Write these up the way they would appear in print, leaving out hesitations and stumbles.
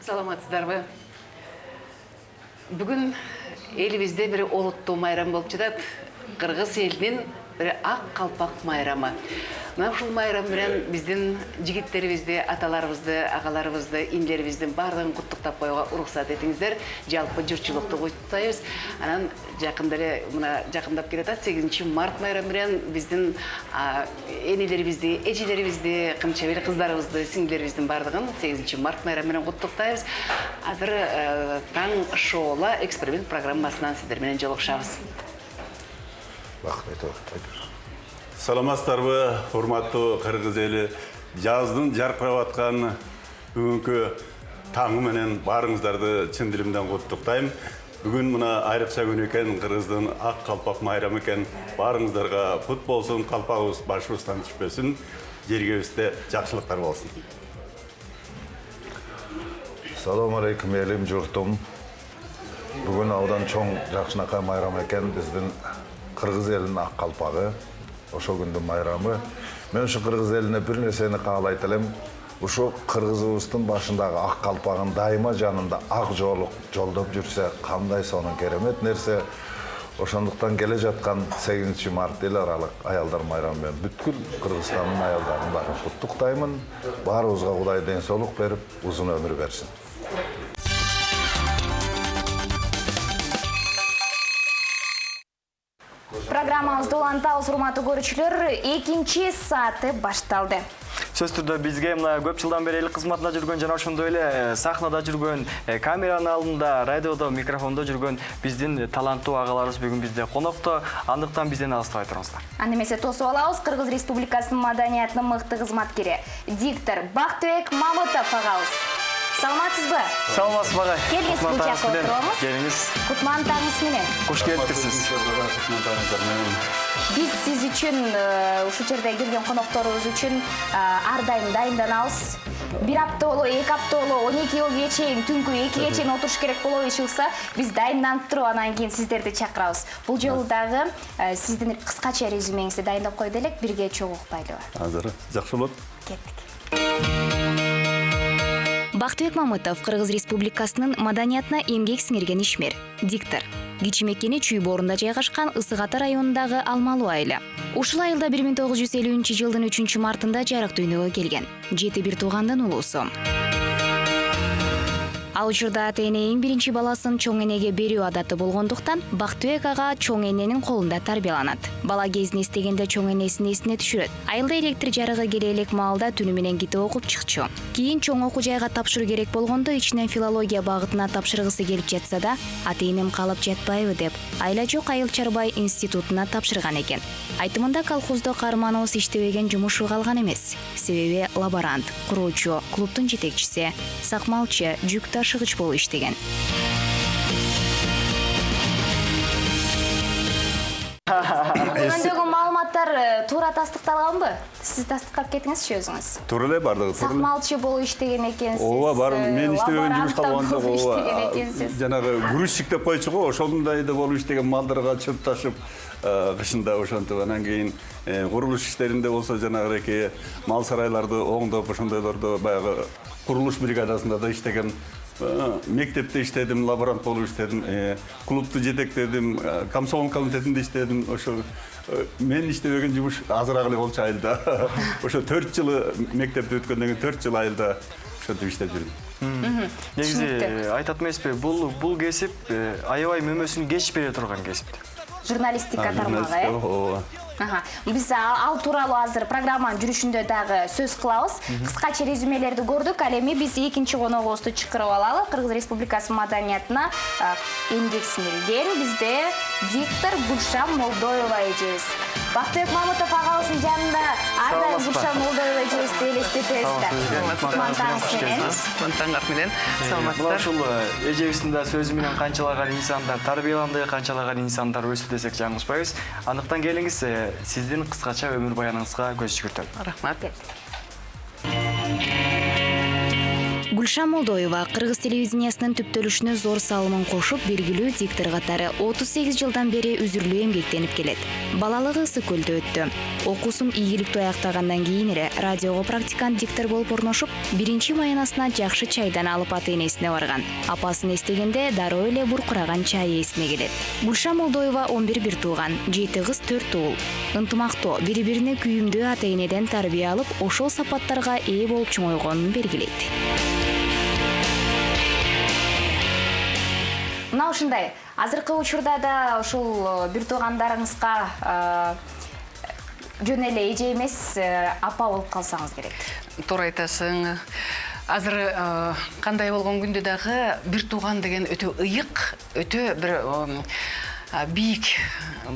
Саламатсыздарбы? Бүгін елімізде бір олуттуу майрам болып жатат. Кыргыз елинин бір ак калпак майрамы. Мына ушул майрам менен биздин жигиттерибизди, аталарыбызды, агаларыбызды, индерибиздин баардыгын куттуктап коюуга уруксат этиңиздер. Жалпы журтчулукту куттуктайбыз. Анан жакында эле мына жакындап келатат 8 март майрамы менен биздин энелерибизди, эжелерибизди, кымчабел кыздарыбызды, сиңдилерибиздин баардыгын 8 март майрамы менен куттуктайбыз. Азыр таң шоула эксперимент программасынан сиздер менен жолугушабыз. Саламатсыздарбы, урматтуу кыргыз эли. Жаздын жаркырап аткан бүгүнкү таңы менен баарыңыздарды чын дилимден куттуктайм. Бүгүн мына айрыкча күн экен, кыргыздын ак калпак майрамы экен. Баарыңыздарга кут болсун, калпагыбыз башыбыздан түшпөсүн, жергебизде жакшылыктар болсун. Салам алейкум элим, журтум. Бүгүн аудан чоң жакшынакай майрам экен, биздин кыргыз элинин ак калпагы. Ошол күндүн майрамы. Мен ушу кыргыз элине бир нерсени каалайт элем. Ушу кыргызыбыздын башындагы ак калпагын дайыма жанында ак жоолук жолдоп жүрсө, кандай сонун керемет нерсе. Ошондуктан келе жаткан 8 март эл аралык аялдар майрамы менен бүткүл Кыргызстандын аялдарын баарын куттуктаймын. Баарыбызга Кудай ден соолук берип, узун өмүр берсин. Программабызды улантабыз, урматтуу көрүүчүлөр, 2 сааты башталды. Сөз түрдө бизге мына көп жылдан бери эл кызматында жүргөн жана ошондой эле сахнада жүргөн, камеранын алдында, радиодо, микрофондо жүргөн биздин таланттуу агаларыбыз бүгүн бизде конокто. Андыктан бизден алыстабай туруңуздар. Анда эмесе тосуп алабыз. Кыргыз Республикасынын маданиятынын мыкты кызматкери, диктор Бактыбек Мамытов агабыз. Саламатсызбы? Саламатсыз багай. Келиңиз, бул жакка отуруңуз. Келиңиз. Кутман таңыңыз менен. Кош келиптирсиз. Биз сиз үчүн ушу жерде келген конокторубуз үчүн ар дайым дайынданабыз. 1 апта боло, 2 апта боло, 12-ге чейин, түнкү 2-ге чейин отуруш керек болобу чыкса, биз дайынданып туруп анан кийин сиздерди чакырабыз. Бул жолу дагы сиздин кыскача резюмеңизди дайындап койду элек, бирге чогуу уктайлыбы? Азыр жакшы болот. Кеттик. Бактыбек Мамытов Кыргыз Республикасынын маданиятына эмгек сиңирген ишмер, диктор. Кичи мекени Чүй боорунда жайгашкан Ысык Ата районундагы Алмалуу айылы. Ушул айылда 1950-жылдын 3 мартында жарык дүйнөгө келген. 7 бир туугандын улуусу. Ал учурда ата-эне эң биринчи баласын чоң энеге берүү адаты болгондуктан Бактыбек ага чоң эненин колунда тарбияланат. Бала кезин эстегенде чоң энесин эсине түшүрөт. Айылда электр жарыгы келе элек маалда түнү менен китеп окуп чыкчу. Кийин чоң окуу жайга тапшыруу керек болгондо ичинен филология багытына тапшыргысы келип жатса да, ата-энем калып жатпайбы деп, Айла жок Айыл Чарбай институтуна тапшырган экен. Айтымында колхоздо каарманыбыз иштебеген жумушу калган эмес. Себеби лаборант, куруучу, клубдун жетекчиси, сакмалчы, жүк ташыгыч болуп иштеген. Өндөгү маалыматтар туура тастыкталганбы? Сиз тастыктап кетиңизчи өзүңүз. Туура эле бардыгы. Сакмалчы болуп иштеген экенсиз. Ооба, бар. Мен иштебеген жумуш калган жок. Ооба. Жанагы грузчик деп койчу го, ошондой да болуп иштеген малдарга чөп ташып, кышында ошентип анан кийин курулуш иштеринде болсо жанагы мал сарайларды оңдоп, ошондойлордо баягы курулуш бригадасында да иштеген. Мектепте иштедим, лаборант болуп иштедим, клубду жетектедим, комсомол комитетинде иштедим. Ошо мен иштебеген жумуш азыраак эле болчу айылда. Ошо 4 жылы мектепти өткөндөн кийин 4 жыл айылда ошентип иштеп жүрдүм. Негизи айтат эмеспи, бул кесип аябай мөмөсүн кеч бере турган кесип. Журналистика тармагы, Биз ал тууралуу азыр программанын жүрүшүндө дагы сөз кылабыз. Кыскача резюмелерди көрдүк. Ал эми биз экинчи коногубузду чакырып алалы. Кыргыз Республикасынын маданиятына эмгек сиңирген бизде диктор Гүлшан Молдоева эжебиз. Бактыбек Мамытов агабыздын жанында ар дайым Гүлшан Молдоева эжебизди элестетебиз. Мантаңар менен саламатсыздар. Ушул эжебиздин да сөзү менен канчалаган инсандар тарбияланды, канчалаган инсандар өсү десек жаңылышпайбыз. Андыктан келиңиз, сиздин кыскача өмүр баяныңызга көз жүгүртөлү. Рахмат. Гүлшан Молдоева кыргыз телевидениясынын түптөлүшүнө зор салымын кошуп, белгилүү диктор катары 38 жылдан бери үзүрлүү эмгектенип келет. Балалыгы ысык көлдө өттү. Окуусун ийгиликтүү аяктагандан кийин эле радиого практикант диктор болуп орношуп, 1-маянасына жакшы чайдан алып ата-энесине барган. Апасын эстегенде дароо эле буркураган чай эсине келет. Гүлшан Молдоева 11 бир тууган, 7 кыз 4 уул. Ынтымактуу, бири-бирине күйүмдүү ата-энеден тарбия алып, ошол сапаттарга ээ болуп чоңойгонун белгилейт. Мына ушундай, азыркы учурда да ушул бир туугандарыңызга жөн эле эже эмес, апа болуп калсаңыз керек. Туура айтасың. Азыр кандай болгон күндө дагы бир тууган деген өтө ыйык, өтө бир бийик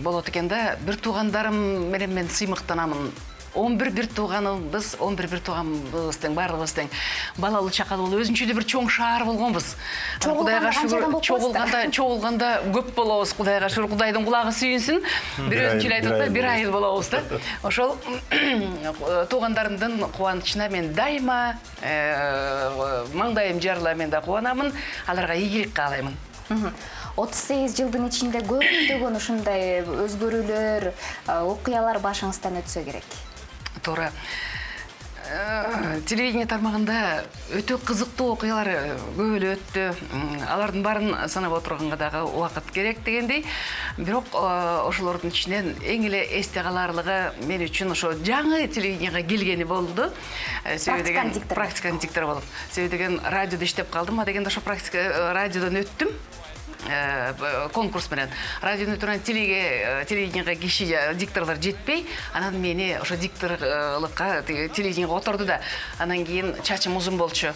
болот экен да. Бир туугандарым менен мен сыймыктанамын. 11 бир тууганыбыз, 11 бир тууганыбыздын барлыгыбыз тең. Балалуу чакалуу өзүнчө бир чоң шаар болгонбуз. Кудайга шүгүр, чогулганда көп болобуз. Кудайга шүгүр, Кудайдын кулагы сүйүнсүн. Бир өзүнчө айтат, бир айыл болобуз да. Ошол туугандарымдын кубанычына мен дайыма маңдайым жарыла, мен да кубанамын. Аларга ийгилик каалаймын. 38 жылдын ичинде көптөгөн ушундай өзгөрүүлөр, окуялар башыңыздан өтсө керек. Туура. Телевидение тармагында өтө кызыктуу окуялар көп эле өттү. Алардын баарын санап отурганга дагы убакыт керек дегендей. Бирок ошолордун ичинен эң эле эсте каларлыгы мен үчүн ошо жаңы телевидениега келгени болду. Практикант диктор болуп. Себеби деген радиодо иштеп калдым, дегенде ошо практика радиодон өттүм. Конкурс менен радиону туран телевидениега киши дикторлор жетпей, анан мени ошо дикторлукка телевидениега отурду да. Анан кийин чачым узун болчу.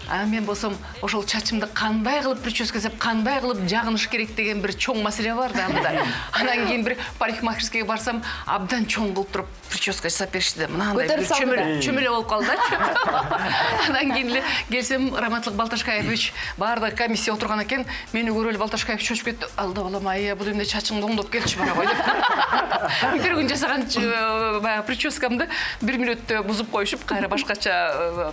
Анан мен болсом ошол чачымды кандай кылып прическа жасап, кандай кылып жагыныш керек деген бир чоң маселе бар да анда. Анан кийин бир парикмахерскийге барсам, абдан чоң кылып туруп прическа жасап беришти да. Мынандай чөмөлө болуп калды. Анан кийин эле келсем, Раматлык Балташкаевич баардык комиссия отурган экен, мени көрүп эле Балташкаев чочуп кетти. Алда балам, бул эмне чачыңды оңдоп келчи мына кой деп. Бир күн жасаган баягы прическамды 1 мүнөттө бузуп коюшуп, кайра башкача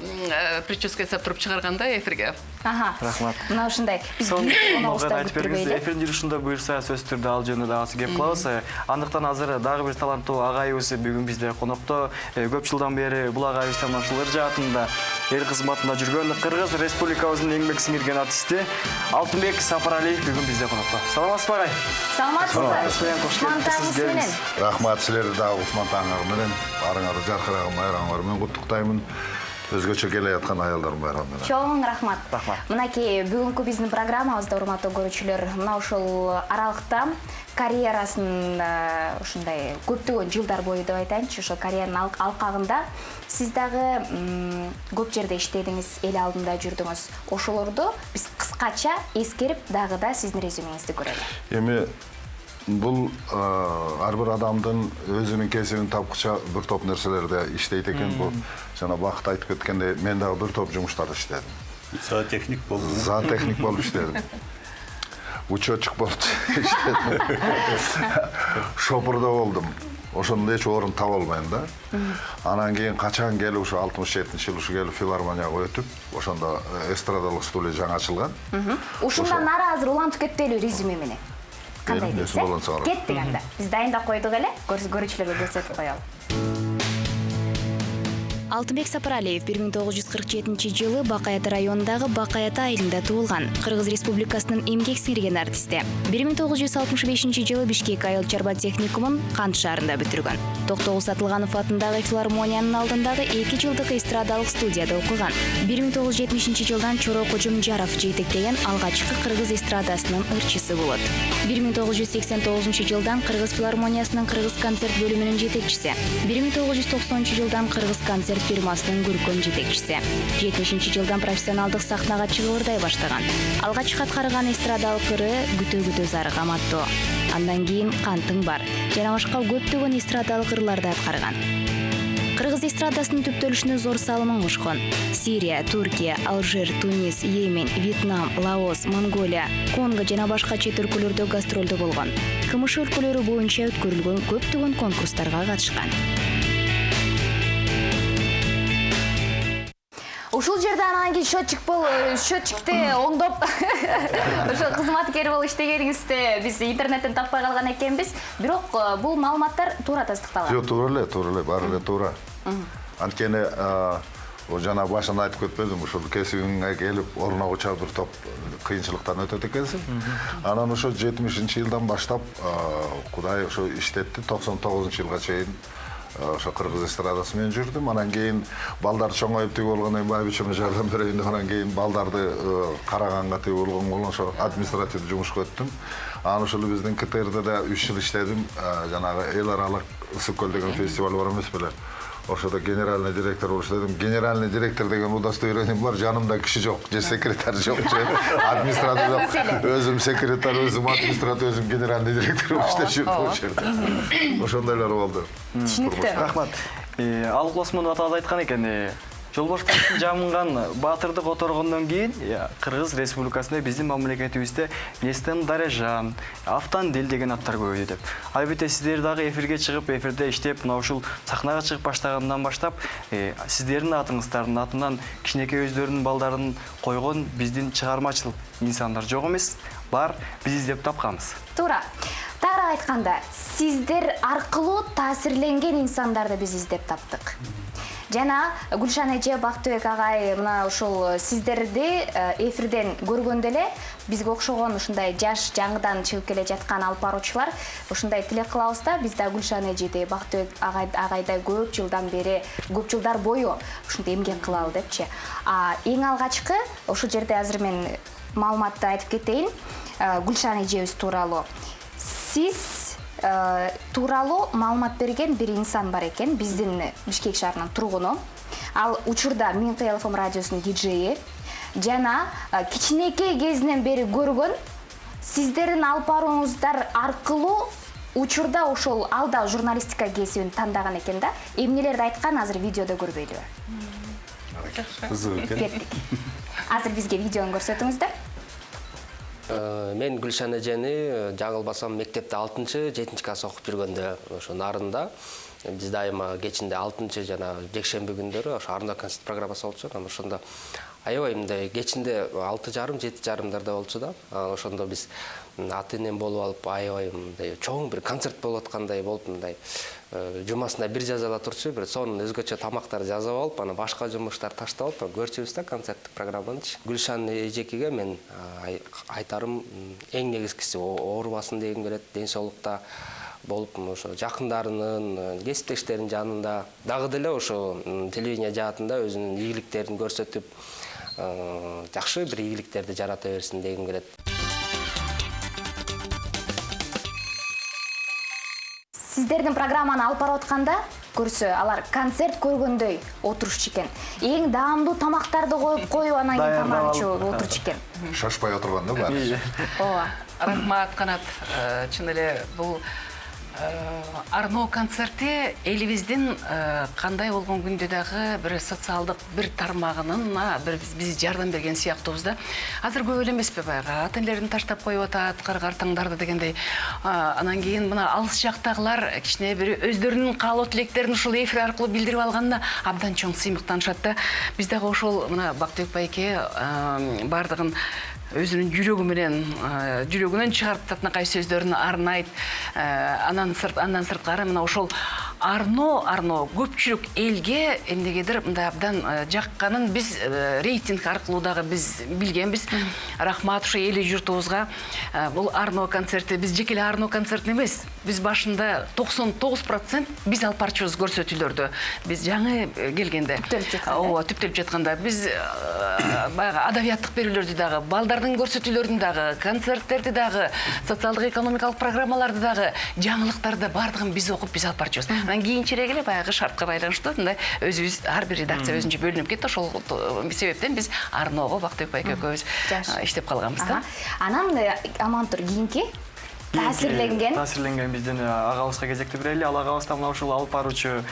прическа жасап туруп чыгарганда эфирге. Рахмат. Мына ушундай. Биз айтып бериңиз, эфирдин жүрүшүндө буюрса сөз түрдө ал жөнүндө дагы кеп калабыз. Андыктан азыр дагы бир таланттуу агайыбыз бүгүн бизде конокто. Көп жылдан бери бул агайыбыз ушул ыр жаатында эл кызматында жүргөн Кыргыз Республикабыздын еңбек сиңирген артисти Алтынбек Сапаралиев бүгүн бизде конокто. Саламатсызбы агай? Саламатсызбы. Рахмат, силерди дагы кутман таңыңар менен, барыңарды жаркыраган майрамыңар менен куттуктаймын. Өзгөчө келе аткан аялдарым байрамы менен. Чоң рахмат. Мынакей бүгүнкү биздин программабызда урматтуу көрүүчүлөр, мына ушул аралыкта карьерасын ушундай көптөгөн жылдар бою деп айтайынчы, ошо карьеранын алкагында сиз дагы көп жерде иштедиңиз, эл алдында жүрдүңүз. Ошолорду биз кыскача эскерип дагы да сиздин резюмеңизди көрөлү. Эми бул ар бир адамдын өзүнүн кесибин тапкыча бир топ нерселерде иштейт экен. Бул жана Бакыт айтып кеткендей, мен дагы бир топ жумуштарда иштедим. Зоотехник болдум. Зоотехник болуп иштедим. Учетчик болуп иштедим. Шопурда болдум. Ошондо эч орун таба албайм да. Анан кийин качан келип ушу 67-жылы ушу келип филармонияга өтүп, ошондо эстрадалык студия жаңы ачылган. Ушундан ары азыр улантып кетели резюме менен. Кандай десе? Кеттик анда. Биз дайындап койдук эле, көрүүчүлөргө көрсөтүп коелу. Алтынбек Сапаралиев 1947 жылы Бакаята районундагы Бакаята айылында туулган. Кыргыз Республикасынын эмгек сиңирген артисти. 1965 жылы Бишкек айыл чарба техникумун Кант шаарында бүтүргөн. Токтогул Сатылганов атындагы филармониянын алдындагы 2 жылдык эстрадалык студияда окуган. 1970 жылдан Чоро Кожомжаров жетектеген алгачкы кыргыз эстрадасынын ырчысы болот. 1989 жылдан Кыргыз филармониясынын Кыргыз концерт бөлүмүнүн жетекчиси. 1990 жылдан Кыргыз концерт фирмасынын көркөм жетекчиси. 70 жылдан профессионалдык сахнага чыгырдай баштаган. Алгач аткарган эстрадалык ыры Күтө зары каматтоо. Андан кийин Кантың бар жана башка көптөгөн эстрадалык ырларды аткарган. Кыргыз эстрадасынын түптөлүшүнө зор салымын кошкон. Сирия, Туркия, Алжир, Тунис, Йемен, Вьетнам, Лаос, Монголия, Конго жана башка чет өлкөлөрдө гастролдо болгон. КМШ өлкөлөрү боюнча өткөрүлгөн көптөгөн конкурстарга катышкан. ушул жерде анан кийин счетчикти оңдоп ошо кызматкер болуп иштегениңизди биз интернеттен таппай калган экенбиз. Бирок бул маалыматтар туура тастыкталган. Жок, туура эле, баары эле туура. Анткени жана башында айтып кетпедим, ушул кесибиңе келип орногуча бир топ кыйынчылыктан өтөт экенсиң. Анан ошо 70-жылдан баштап Кудай ошо иштетти, 99-жылга чейин ошо кыргыз эстрадасы менен жүрдүм. Анан кийин балдар чоңоюп тиги болгондон кийин байбичеме жардам берейин деп анан кийин балдарды караганга тиги болгон ошо административдик жумушка өттүм. Анан ошол биздин КТРде да 3 жыл иштедим. Жанагы эл аралык ысык көл деген фестиваль бар эмес беле? Ошода генеральный директор болуш дедим. Генеральный директор деген удостоверением бар, жанымда киши жок, же секретарь жок, же администратор жок. Өзүм секретарь, өзүм администратор, өзүм генеральный директор болуп иштешим ошол жерде. Ошондойлор болду. Түшүнүктүү. Рахмат. Алык Осмонов атабыз айткан экен, Жолбошбаевдин жамынган баатырды которгондон кийин Кыргыз Республикасында биздин мамлекетибизде Нестем Дарежан, Автандил деген аттар көбөйдү деп. Албетте сиздер дагы эфирге чыгып, эфирде иштеп, мына ушул сахнага чыгып баштагандан баштап, сиздердин атыңыздардын атынан кичинекей өздөрүнүн балдарын койгон биздин чыгармачыл инсандар жок эмес, бар, биз издеп тапканбыз. Туура. Тагыраак айтканда, сиздер аркылуу таасирленген инсандарды биз издеп таптык. Жана Гүлшан эже, Бактыбек агай мына ушул сиздерди эфирден көргөндө эле бизге окшогон ушундай жаш жаңыдан чыгып келе жаткан алып баруучулар ушундай тилек кылабыз да, биз да Гүлшан эжеди, Бактыбек агайдай көп жылдар бою ушундай эмгек кылалы депчи. Эң алгачкы ушул жерде азыр мен маалыматты айтып кетейин. Гүлшан эжебиз тууралуу. Сиз тууралуу маалымат берген бир инсан бар экен, биздин Бишкек шаарынын тургуну. Ал учурда Минкы ФМ радиосунун диджейи жана кичинекей кезинен бери көргөн сиздердин алып барууңуздар аркылуу учурда ошол алда журналистика кесибин тандаган экен да. Эмнелерди айткан азыр видеодо көрбөйлүбү? Кызык экен. Кеттик. Азыр бизге видеону көрсөтүңүздөр. Мен Гүлшан эжени жаңылбасам мектепте 6-7 класс окуп жүргөндө ошо Нарында биз дайыма кечинде 6 жана жекшемби күндөрү ошо Арна концерт программасы болчу. Анан ошондо аябай мындай кечинде 6:30-7:30 болчу да. Ошондо биз ата энем болуп алып аябай мындай чоң бир концерт болуп аткандай болуп мындай жумасында бир жазала турчу, бир сонун өзгөчө тамактарды жазып алып, анан башка жумуштар таштап алып көрчүбүз да концерттик программаны. Гүлшан эжекеге мен айтарым эң негизгиси оорубасын дегим келет, ден соолукта болуп ошо жакындарынын, кесиптештеринин жанында дагы деле ошо телевидение жаатында өзүнүн ийгиликтерин көрсөтүп, жакшы бир ийгиликтерди жарата берсин дегим келет. Сиздердин программаны алып барып атканда көрсө, алар концерт көргөндөй отурушчу экен. Эң даамдуу тамактарды коюп анан кийин тамак ичип отурчу экен. Шашпай отурган да баары. Ооба, рахмат Канат. Чын эле бул Арно концерти элибиздин кандай болгон күндө дагы бир социалдык бир тармагынын биз жардам берген сыяктуубуз да. Азыр көп эле эмеспи баягы ата энелерин таштап коюп атат, кыргартаңдарды дегендей. Анан кийин мына алыс жактагылар кичине бир өздөрүнүн каалоо тилектерин ушул эфир аркылуу билдирип алганда абдан чоң сыймыктанышат да. Биз дагы ошол мына Бактыбек байке бардыгын өзүнүн жүрөгүнөн чыгарып татынакай сөздөрүн арнайт. Андан сырткары мына ошол Арно көпчүлүк элге эмнегедир мындай абдан жакканын биз рейтинг аркылуу дагы биз билгенбиз. Рахмат ушу эли журтубузга. Бул Арно концерти биз жеке эле Арно концерти эмес. Биз башында 99% биз алып барчубуз көрсөтүүлөрдү. Биз жаңы келгенде, ооба, түптөлүп жатканда биз баягы адабияттык берүүлөрдү дагы, балдардын көрсөтүүлөрүн дагы, концерттерди дагы, социалдык экономикалык программаларды дагы, жаңылыктарды бардыгын биз окуп биз алып барчубуз. Анан кийинчерээк эле баягы шартка байланыштуу мындай өзүбүз ар бир редакция өзүнчө бөлүнүп кетти. Ошол себептен биз Арного Бактыбек байке экөөбүз иштеп калганбыз да. Анан амантур кийинки таасирленген биздин агабызга кезекти берели. Ал агабыз да мына ушул алып баруучу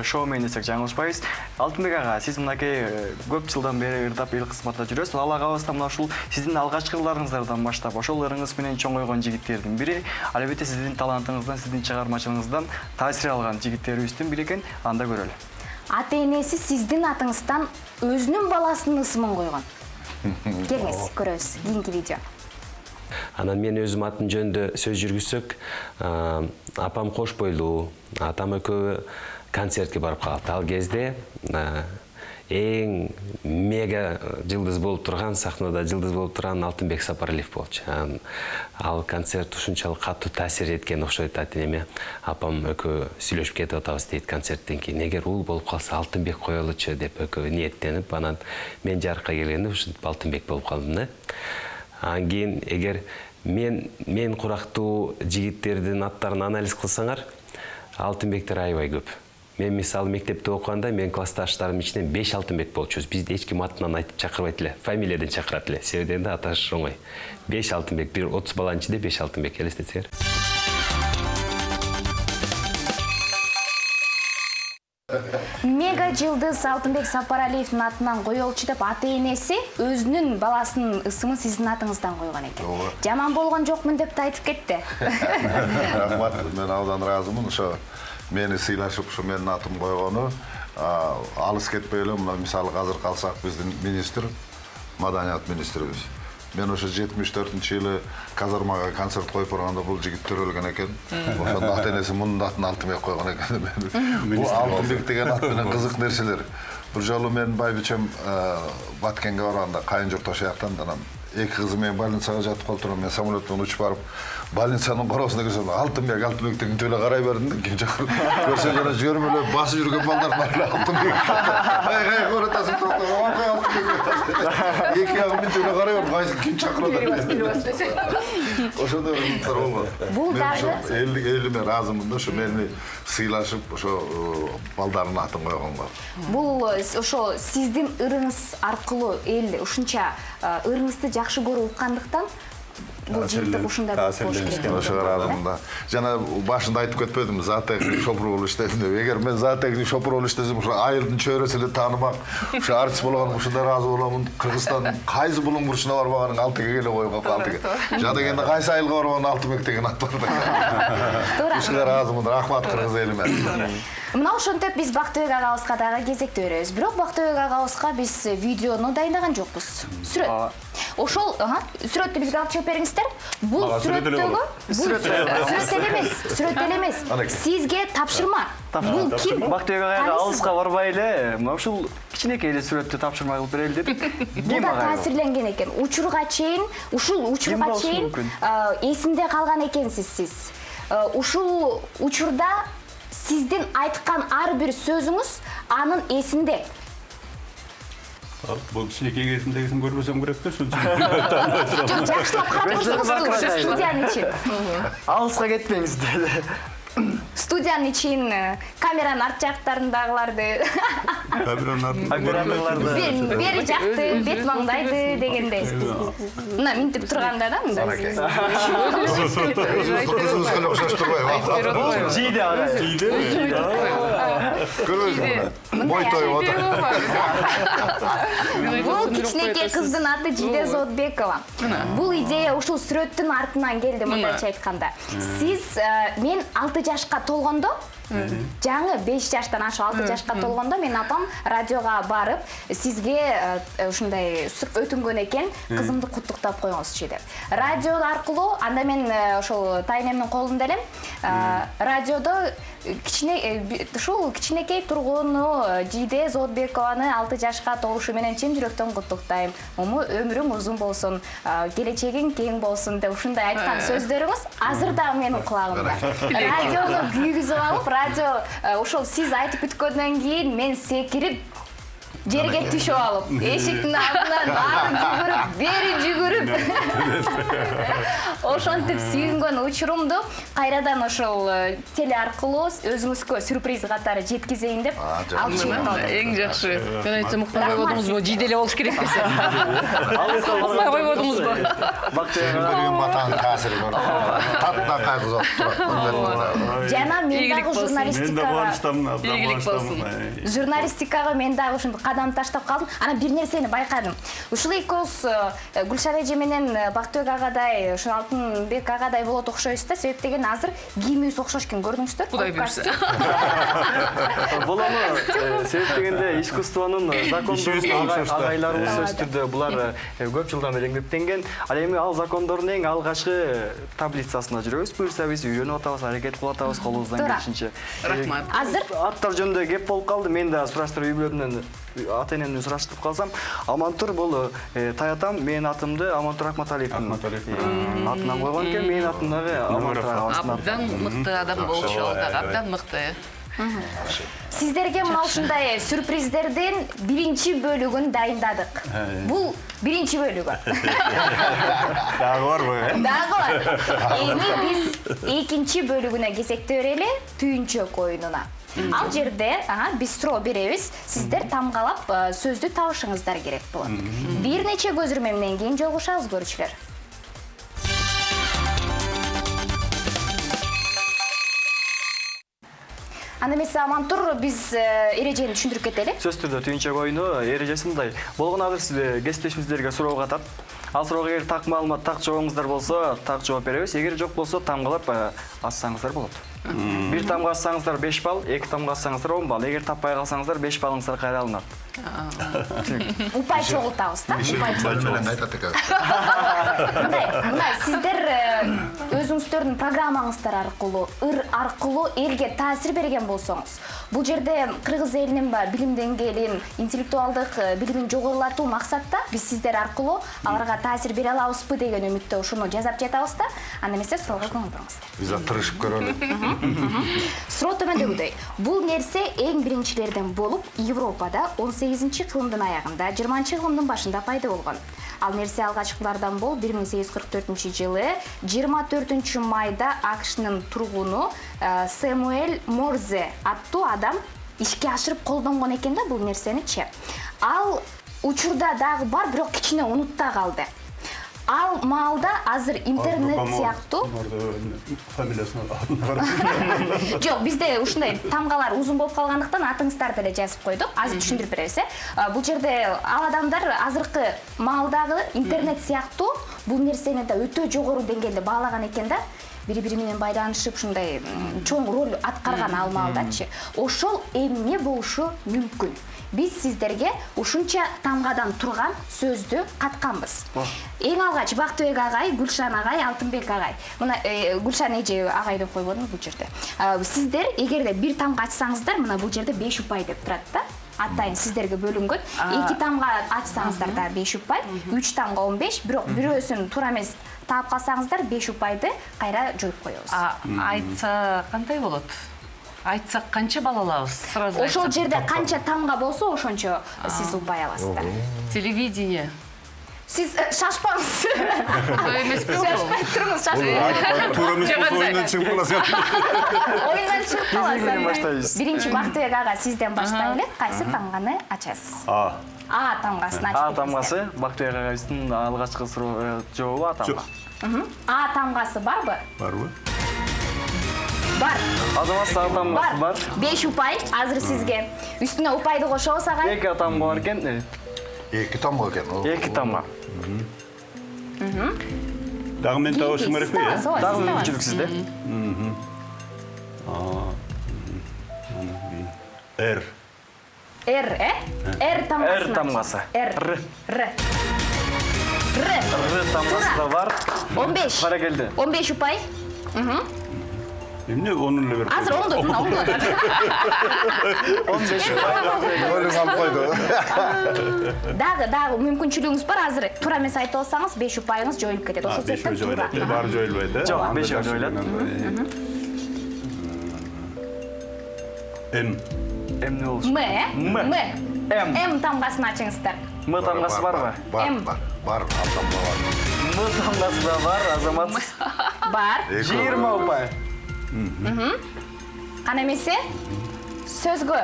шоумен десек жаңылышпайбыз. Алтынбек ага, сиз мынакей көп жылдан бери ырдап эл кызматында жүрөсүз. Ал агабыз да мына ушул сиздин алгачкы ылдарыңыздардан баштап ошол ырыңыз менен чоңойгон жигиттердин бири. Албетте сиздин талантыңыздан, сиздин чыгармачылыгыңыздан таасир алган жигиттерибиздин бири экен. Анда көрөлү. ата-энеси сиздин атыңыздан өзүнүн баласынын ысымын койгон. Келиңиз, көрөбүз кийинки видео. Анан мен өзүм атын жөнүндө сөз жүргүзсөк, апам кош бойлуу, атам экөө концертке барып калды. Ал кезде эң мега жылдыз болуп турган, сахнада жылдыз болуп турган Алтынбек Сапаралиев болчу. Ал концерт ушунчалык катуу таасир эткен окшойт ата-энеме. Апам экөө сүйлөшүп кетип атабыз дейт концерттен кийин. Эгер уул болуп калса Алтынбек коелучу деп экөө ниеттенип, анан мен жарыкка келгенде ушинтип Алтынбек болуп калдым да. Анан кийин эгер мен курактуу жигиттердин аттарын анализ кылсаңар, Алтынбектер аябай көп. Мен мисалы мектепте окуганда мен классташтарым ичинен 5 Алтынбек болчубуз. Бизди эч ким атынан айтып чакырбайт эле, фамилиядан чакырат эле. Себеби да аташ оңой. 5 Алтынбек, бир 30 баланын ичинде 5 Алтынбек элестетсеңер. Мега жылдыз Алтынбек Сапаралиевдин атынан коелчу деп ата-энеси өзүнүн баласынын ысымын сиздин атыңыздан койгон экен. Жаман болгон жокмун деп да айтып кетти. Рахмат, мен абдан ыраазымын. Ошо мени сыйлашып, ушу менин атым койгону алыс кетпей эле, мына мисалы азыр калсак биздин министр, маданият министрибиз. Мен ошо 74-жылы казармага концерт коюп барганда бул жигит төрөлгөн экен. Ошондо ата-энеси мунун атын Алтынбек койгон экен. Бул Алтынбек деген ат менен кызык нерселер. Бир жолу мен байбичем Баткенге барганда кайын журттош жактан анан эки кызы менен больницага жатып калдым. Мен самолет менен учуп барып больницанын коросуна кирсем, Алтынбек деген түлө карай бердим да, ким чакыр. Көрсө жана жөрмөлөп басып жүргөн балдар бар Алтынбек. Ай, көрөтасың токтоп. Эки ягымын түлө карай бердим, кайсы ким чакырат. Ошондой минуттар болгон. Бул дагы элиме ыраазымын да, ошо мени сыйлашып, ошо балдардын атын койгонго. бул ошо сиздин ырыңыз аркылуу эл ушунча ырыңызды жакшы көрүп уккандыктан бул жыйынтык ушундай болуш керек. Ошого ыраазымын да. Жана башында айтып кетпедимби, зоотехник шопур болуп иштедим деп. Эгер мен зоотехник шопур болуп иштесем, ошо айылдын чөйрөсү эле таанымак, ошо артист болгону ушундай ыраазы боломун. Кыргызстан кайсы булуң бурчуна барбаганың Алтыбек эле коюп калды. Жадегенде кайсы айылга барбаган Алтыбек деген ат бар да. Ушуга ыраазымын. Рахмат кыргыз элиме. Мына ошентип биз Бактыбек агабызга дагы кезекте беребиз. Бирок Бактыбек агабызга биз видеону дайындаган жокпуз. Сүрөт. Ошол, сүрөттү бизге алып чыгып бериңиздер. Бул сүрөттөгү, сүрөт эле эмес. Сизге тапшырма. Бул ким? Бактыбек агайга алыска барбай эле, мына ушул кичинекей эле сүрөттү тапшырма кылып берели дедик. Бул да таасирленген экен. Учурга чейин, ушул учурга чейин эсинде калган экенсиз сиз. Ушул учурда сиздин айткан ар бир сөзүңүз анын эсинде. Бул кичинекей кезимдегисин көрбөсөм керек да, ушул. Жок, жакшылап карап турсуңуз студиянын ичин. Алыска кетпеңиз деле. Студиянын ичин, камеранын арт жактарындагыларды, Камераларды. бери жакты, бет маңдайды дегендей. Мына минтип турганда да мындай. Кыргызыбызга эле окшош турбайбы? Жийде ага. Көрбөйсүңбү? Бой тоюп атат. Бул кичинекей кыздын аты Жиде Зоотбекова. Бул идея ушул сүрөттүн артынан келди, мындайча айтканда. Сиз мен 6 жашка толгондо, жаңы 5 жаштан ашы 6 жашка толгондо мен апам радиога барып, сизге ушундай өтүнгөн экен, кызымды куттуктап коюңузчу деп. Радио аркылуу анда мен ошол тайнемдин колунда элем. Радиодо ушул кичинекей тургуну Жиде Зоотбекованы 6 жашка толушу менен чын жүрөктөн куттуктайм. Өмүрүң узун болсун, келечегиң кең болсун деп ушундай айткан сөздөрүңүз азыр да менин кулагымда. Радиону күйгүзүп алып, радио ошол сиз айтып бүткөндөн кийин мен секирип жерге түшүп алып, эшиктин алдынан ары жүгүрүп, бери жүгүрүп. Ошентип сүйүнгөн учурумду кайрадан ошол теле аркылуу өзүңүзгө сюрприз катары жеткизейин деп алып чыгып калдым. Эң жакшы. Мен айтсам укпай койбодуңузбу? Жиделе болуш керек десе. Укпай койбодуңузбу? Бактыбек матанын таасири бар. Татта кайгызып турат. Жана мен дагы Мен да журналистикага баштамын, мен дагы ушинтип кадам таштап калдым. Анан бир нерсени байкадым. Ушул экөөбүз Гүлшара эже менен Бактыбек агадай, ушул Алтынбек агадай болот окшойбуз да. Себеп деген азыр кийимибиз окшош экен, көрдүңүздөр. Кудай буйрса. Болону себеп дегенде искусствонун закондорун агайларыбыз сөзсүз түрдө булар көп жылдан бери эмгектенген. Ал эми ал закондордун эң алгачкы таблицасында жүрөбүз. Буюрса биз үйрөнүп атабыз, аракет кылып атабыз колубуздан келишинче. Рахмат. Азыр Аттар жөнүндө кеп болуп калды. Мен да сураштырып үй-бүлөмдөн ата-энемден сураштырып калсам, Амантур бул таятам менин атымды Амантур Акматалиевдин атынан койгон экен. Менин атым дагы Амантур агабыздын аты. Абдан мыкты адам болчу, абдан мыкты. сиздерге мына ушундай сюрприздердин биринчи бөлүгүн дайындадык. Бул биринчи бөлүгү. Дагы барбы? Дагы бар. Эми биз экинчи бөлүгүнө кезекте берели, түйүнчөк оюнуна. Ал жерде биз суроо беребиз, сиздер тамгалап сөздү табышыңыздар керек болот. Бир нече көзүрмөмдөн кийин жолугушабыз көрүүчүлөр. Анда эмесе Амантур, биз эрежени түшүндүрүп кетели. Сөз түрдө түйүнчөк оюну эрежеси мындай. Болгон адыр кесиптешибиздерге суроо катат. Ал суроого эгер так маалымат, так жообуңуздар болсо, так жооп беребиз. Эгер жок болсо тамгалап ассаңыздар болот. Бир тамга ассаңыздар 5 балл, 2 тамга ассаңыздар 10 балл. Эгер таппай калсаңыздар 5 баллыңыздар кайра алынат. Упай чогултабыз да. Мындай сиздер өзүңүздөрдүн программаңыздар аркылуу, ыр аркылуу элге таасир берген болсоңуз, бул жерде кыргыз элинин билим деңгээлин, интеллектуалдык билимин жогорулатуу максатта биз сиздер аркылуу аларга таасир бере алабызбы деген үмүттө ушуну жазап жатабыз да. Анда эмесе суроого көңүл буруңуздар. Биз тырышып көрөлү. Суроо төмөндөгүдөй. Бул нерсе эң биринчилерден болуп, Европада 18-кылымдын аягында, 20-кылымдын башында пайда болгон. Ал нерсе алгачкылардан болуп 1844-жылы 24 майда АКШнын тургуну Сэмюэл Морзе аттуу адам ишке ашырып колдонгон экен да бул нерсеничи. Ал учурда дагы бар, бирок кичине унутта калды. Ал маалда азыр интернет сыяктуу жок, бизде ушундай тамгалар узун болуп калгандыктан атыңыздарды эле жазып койдук. Азыр түшүндүрүп беребиз. Бул жерде ал адамдар азыркы маалдагы интернет сыяктуу бул нерсени да өтө жогору деңгээлде баалаган экен да. Бири-бири менен байланышып ушундай чоң роль аткарган ал маалдачы. Ошол эмне болушу мүмкүн? Биз сиздерге ушунча тамгадан турган сөздү катканбыз. Эң алгач Бактыбек агай, Гүлшан агай, Алтынбек агай. Мына Гүлшан эже агай деп койбодум бул жерде. Сиздер эгерде бир тамга ачсаңыздар, мына бул жерде 5 упай деп турат да. Атайын сиздерге бөлүнгөн. 2 тамга ачсаңыздар да 5 упай, 3 тамга 15, бирок бирөөсүн туура эмес таап калсаңыздар 5 упайды кайра жоюп коебуз. Айтса кандай болот? Айтсак канча балл алабыз? Сразу ошол жерде канча тамга болсо ошончо сиз упай аласыздар. Телевидение. Сиз шашпаңыз. Эмеспи Шашпай туруңуз, шашпай. Туура эмес болсо оюндан чыгып каласың. Ойундан чыгып каласың. Баштайбыз. Биринчи Бактыбек ага сизден баштайлы. Кайсы тамганы ачасыз? А тамгасын ачып. А тамгасы Бактыбек агайыбыздын алгачкы жообу А тамга. А тамгасы барбы? Барбы? Бар. Азамат А тамгасы бар. 5 упай азыр сизге. Үстүнө упайды кошобуз агай. 2 тамга бар экен. 2 тамга экен. 2 тамга. Дагы мен табышым керек пе? Дагы мүмкүнчүлүк сизде. Р. Р, Р тамгасы. Р тамгасы. Р. Р. Р тамгасы да бар. 15. Баракелде. 15 упай. Эмне онун эле берип. Азыр оңдот, мына оңдот. 15 упай. Бөлүң алып койду. Дагы мүмкүнчүлүгүңүз бар. Азыр туура эмес айтып алсаңыз 5 упайыңыз жоюлуп кетет. Ошол себептен туура. Баары жоюлбайт, э? Жок, 5 жоюлат. М. Эмне болушу? М. М. М тамгасын ачыңыздар. М тамгасы барбы? Бар, ал тамга бар. М тамгасы да бар, Азамат. Бар. 20 упай. Кана эмесе сөзгө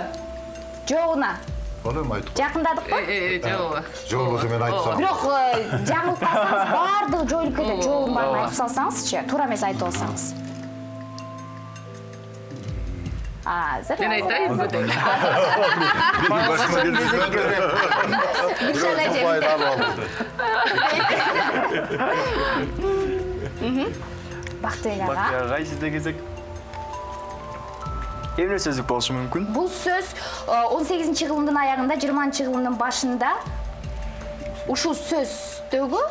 жоогуна Ону эми айтып. жакындадыкпы? Жок. Жол болсо мен айтсам. Бирок жаңылып калсаңыз баардыгы жоюлуп кетет. Жоогун баарын айтып салсаңызчы, туура эмес айтып алсаңыз. Азыр. Мен айтайын ба деп. Гүлшан эже. Бактыбек ага. Агай сизде кезек. Эмне сөздүк болушу мүмкүн? Бул сөз 18-кылымдын аягында, 20-кылымдын башында ушул сөздөгү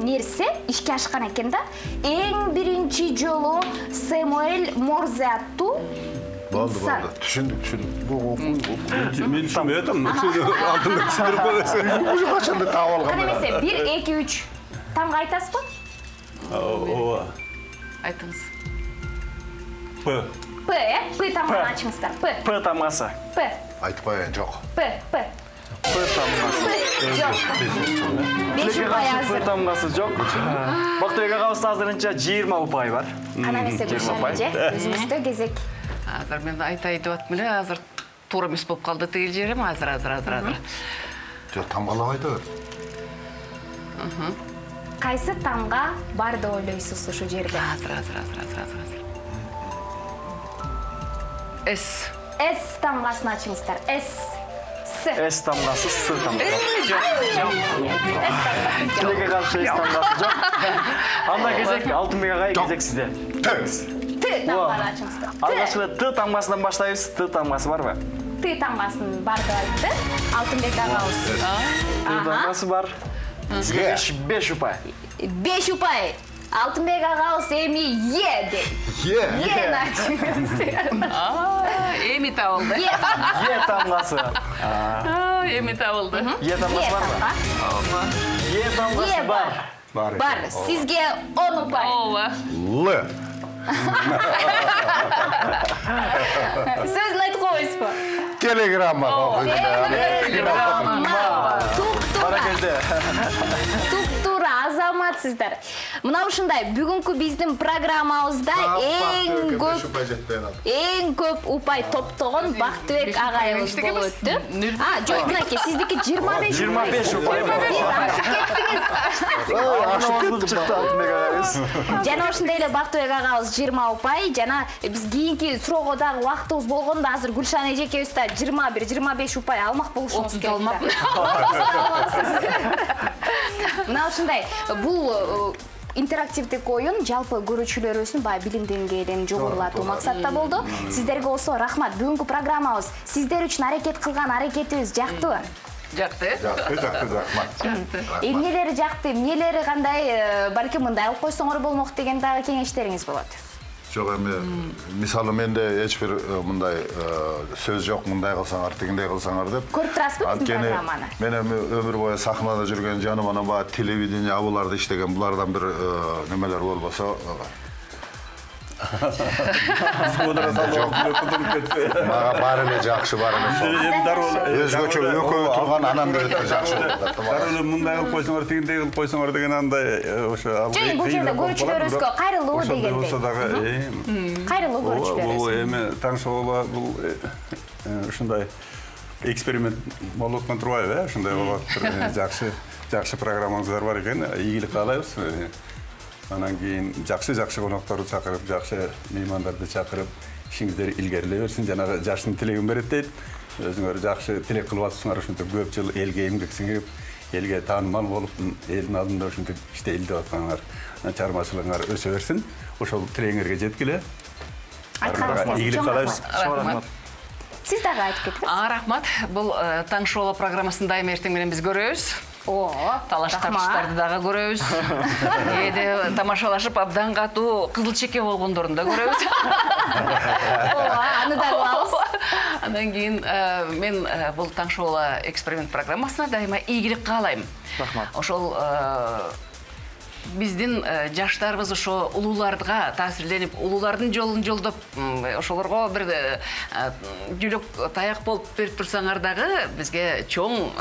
нерсе ишке ашкан экен да. Эң биринчи жолу Сэмюэл Морзе аттуу Болды. Түшүндүк. Мен түсінбей атам. Алтында түсіндіріп қойсың. Уже качанда таап алган. Кана эмесе 1, 2, 3 тамга айтасызбы? Ооба. Айтыңыз. П. П, П тамганы ачыңыздар. П тамгасы. П. Айтып коеюн, жок. П. П тамгасы. Жок. 5 упай П азыр. тамгасы жок. Бактыбек агабызда азырынча 20 упай бар. Кана эмесе Гүлшан эже, өзүңүздө кезек. Азыр мен айтайын деп атмын эле, азыр туура эмес болуп калды тигил жерим, азыр. Жок, тамгалап айта бер. Кайсы тамга бар деп ойлойсуз ушул жерде? Азыр. С. С тамгасын ачыңыздар. С тамгасы, С тамгасы. Тилеге каршы С тамгасы жок. Анда кезек Алтынбек агай кезек сизде. Т тамганы ачыңыздар. Алгачкы Т тамгасынан баштайбыз. Т тамгасы барбы? Т тамгасын бар деп айтты. Алтынбек агабыз. Т тамгасы бар. Сизге 5 упай. 5 упай. Алтынбек агабыз эми Е дейт. Е ачыңыздар. Эми табылды. Е тамгасы. Эми табылды. Е тамгасы барбы? Е тамгасы бар. Бар. Сизге 10 упай. Ооба. Л. Сөзүн айтып коесузбу? Телеграмма. Баракелде. Туп-туура азаматсыздар. Мына ушундай бүгүнкү биздин программабызда эң көп упай топтогон Бактыбек агайыбыз болуп өттү. Жок, мынакей, сиздики 25 упай. 25 упай. Жана ошондой эле Бактыбек агабыз 20 упай, жана биз кийинки суроого дагы убактыбыз болгондо азыр Гүлшан эжекебиз да 21-25 упай алмак болушуңуз керек. Мына ушундай, бул интерактивдик оюн жалпы көрүүчүлөрүбүздүн баягы билим деңгээлин жогорулатуу максатта болду. Сиздерге болсо рахмат. Бүгүнкү программабыз сиздер үчүн аракет кылган аракетибиз жактыбы? Жакты. Рахмат. Эмнелери жакты, эмнелери кандай, балким мындай кылып койсоңор болмок деген дагы кеңештериңиз болот. Жок, эми мисалы менде эч бир мындай сөз жок, мындай кылсаңар, тигиндей кылсаңар деп. Көрүп турасызбы биздин программаны? Мен эми өмүр бою сахнада жүргөн жаным анан баягы телевидение абуларды иштеген, булардан бир немелер болбосо мага баары эле жакшы, баары эле өзгөчө экөө турган анан да өтө жакшы болот. Дарылы мындай кылып койсоңор, тигиндей кылып койсоңор деген андай ошо Жөн бул жерде көрүүчүлөрүбүзгө кайрылуу дегендей. Кайрылуу Бул көрүүчүлөрүбүз. эми Таңшооло бул ушундай эксперимент болуп аткан турбайбы, ушундай болуп жакшы программаңыздар бар экен. Ийгилик каалайбыз. Анан кийин жакшы конокторду чакырып, жакшы меймандарды чакырып, ишиңиздер илгерилей берсин. Жанагы жаштын тилегин берет дейт. Өзүңөр жакшы тилек кылып атсыңар, ушинтип көп жыл элге эмгек сиңип, элге таанымал болуп, элдин алдында ушинтип иштейли деп атканыңар, чармачылыгыңар өсө берсин. Ошол тилегиңерге жеткиле. Ийгилик каалайбыз. Рахмат. Сиз дагы айтып кетиңиз. Рахмат. Бул Таңшооло программасын дайым эртең менен биз көрөбүз. Талаш-тартыштарды дагы көрөбүз. Эде тамашалашып абдан катуу кызыл чеке болгондорун да көрөбүз. Аны да кылабыз. Андан кийин мен бул Таңшооло эксперимент программасына дайыма ийгилик каалайм. Рахмат. Ошол биздин жаштарыбыз ошо улууларга таасирленип, улуулардын жолун жолдоп, ошолорго бир жүлөк таяк болуп берип турсаңар дагы бизге чоң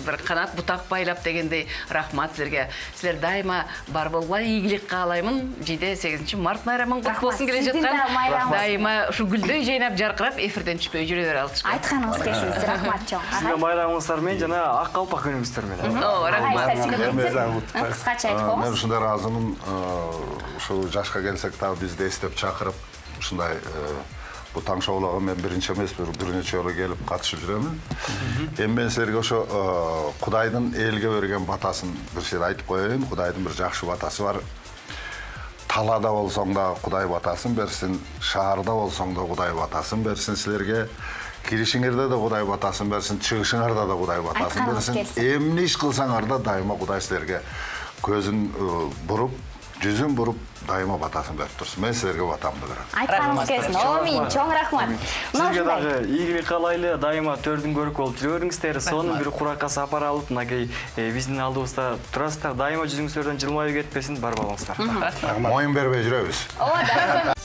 бир канат бутак байлап дегендей рахмат силерге. Силер дайыма бар болгула, ийгилик каалаймын. Жиде 8 март майрамың кут болсун келе жаткан. Дайыма ушу гүлдөй жайнап жаркырап эфирден түшпөй жүрө бере алышкан. Айтканыңыз келсин, рахмат чоң. Сизге байрамыңыздар менен жана ак калпак күнүңүздөр менен. Рахмат. Кыскача айтып Мен коңуз. ушундай ыраазымын. Ушул жашка келсек дагы бизди эстеп чакырып, ушундай Bu taң шоуларға мен бірінші емес, бірнеше жолы келіп қатысып жүремін. Енді мен сіздерге ошо Кудайдын элге берген батасын бір сер айтып коеюн. Кудайдын бір жакшы батасы бар. Талада болсоң да Кудай батасын берсин, шаарда болсоң да Кудай батасын берсин силерге. Киришиңерде да Кудай батасын берсин, чыгышыңарда да Кудай батасын берсин. Эмне иш кылсаңар да дайыма Кудай силерге көзүн буруп, жүзүн буруп дайыма батасын берип турсун. Мен силерге батамды берем. Айтканыңыз келсин. Амин, чоң рахмат. Сизге дагы ийгилик каалайлы, дайыма төрдүн көрүк болуп жүрө бериңиздер. Сонун бир куракка сапар алып, мынакей биздин алдыбызда турасыздар. Дайыма жүзүңүздөрдөн жылмайып кетпесин, бар болуңуздар. Моюн бербей жүрөбүз. Ооба.